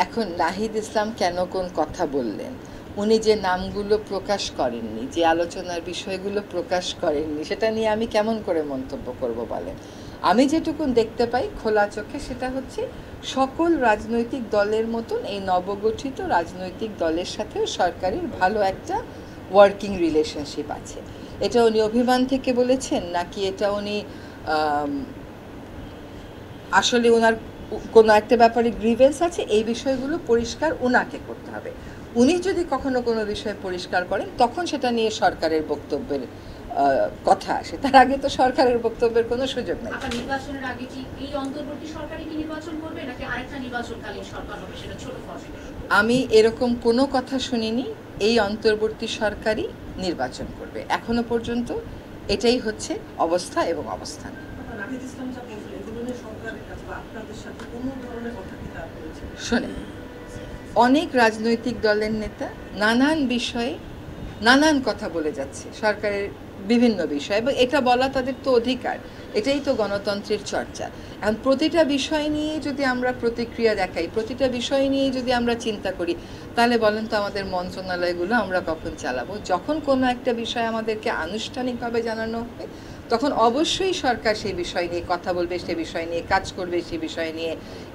এখন নাহিদ ইসলাম কেন কোন কথা বললেন, উনি যে নামগুলো প্রকাশ করেননি, যে আলোচনার বিষয়গুলো প্রকাশ করেননি, সেটা নিয়ে আমি কেমন করে মন্তব্য করব বলেন? আমি যেটুকুন দেখতে পাই খোলা চোখে, সেটা হচ্ছে সকল রাজনৈতিক দলের মতন এই নবগঠিত রাজনৈতিক দলের সাথেও সরকারের ভালো একটা ওয়ার্কিং রিলেশনশিপ আছে। এটা উনি অভিমান থেকে বলেছেন নাকি এটা উনি আসলে ওনার কোনো একটা ব্যাপারে গ্রিভেন্স আছে, এই বিষয়গুলো পরিষ্কার ওনাকে করতে হবে। উনি যদি কখনো কোনো বিষয় পরিষ্কার করেন তখন সেটা নিয়ে সরকারের বক্তব্যের কথা আসে, তার আগে তো সরকারের বক্তব্যের কোনো সুযোগ নেই। নির্বাচনের আগে কি এই অন্তর্বর্তী সরকারই কি নির্বাচন করবে নাকি আরেকটা নির্বাচনকালীন সরকার হবে, সেটা ছোট ফসল? আমি এরকম কোনো কথা শুনিনি এই অন্তর্বর্তী সরকারই নির্বাচন করবে। এখনো পর্যন্ত এটাই হচ্ছে অবস্থা এবং অবস্থান। শোনেন, অনেক রাজনৈতিক দলের নেতা নানান বিষয়ে নানান কথা বলে যাচ্ছে সরকারের বিভিন্ন বিষয়, এবং এটা বলা তাদের তো অধিকার, এটাই তো গণতন্ত্রের চর্চা। এখন প্রতিটা বিষয় নিয়ে যদি আমরা প্রতিক্রিয়া দেখাই, প্রতিটা বিষয় নিয়ে যদি আমরা চিন্তা করি, তাহলে বলেন তো আমাদের মন্ত্রণালয়গুলো আমরা কখন চালাবো? যখন কোনো একটা বিষয় আমাদেরকে আনুষ্ঠানিকভাবে জানানো হবে তখন অবশ্যই সরকার সেই বিষয় নিয়ে কথা বলবে, সে বিষয় নিয়ে কাজ করবে, সে বিষয় নিয়ে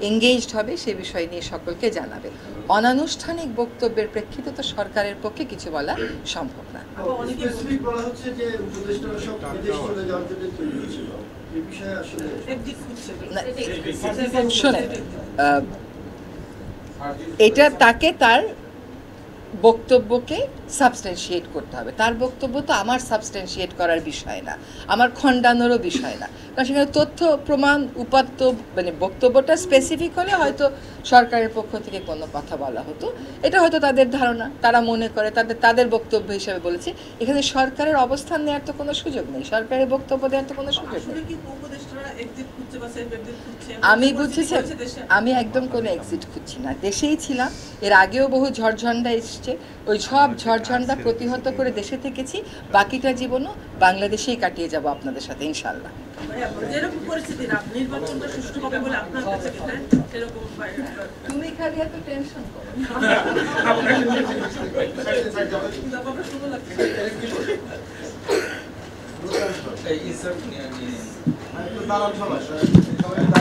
এঙ্গেজড হবে, সে বিষয় নিয়ে সকলকে জানাবে। অনানুষ্ঠানিক বক্তব্যের প্রেক্ষিতে তো সরকারের পক্ষে কিছু বলা সম্ভব না। শোনেন, এটা তাকে তার বক্তব্যকে সাবস্টেন্সিয়েট করতে হবে। তার বক্তব্য তো আমার সাবস্টেন্সিয়েট করার বিষয় না, আমার খণ্ডানোরও বিষয় না, কারণ সেখানে তথ্য প্রমাণ উপাত্ত মানে বক্তব্যটা স্পেসিফিক হলে হয়তো সরকারের পক্ষ থেকে কোনো কথা বলা হতো, এটা হয়তো তাদের ধারণা, তারা মনে করে তাদের বক্তব্য হিসেবে বলেছে। এখানে সরকারের অবস্থান নেওয়ার তো কোনো সুযোগ নেই, সরকারের বক্তব্য দেওয়ার তো কোনো সুযোগ নেই। আমি বুঝেছি, আমি একদম কোনো এক্সিট খুঁজছি না, দেশেই ছিলাম, এর আগেও বহু ঝড়ঝণ্ডা এসছে, ওই সব ঝড়ঝণ্ডা প্রতিহত করে দেশে থেকেছি, বাকিটা জীবনও বাংলাদেশেই কাটিয়ে যাব আপনাদের সাথে ইনশাল্লাহ। তুমি খালি এত টেনশন করো না।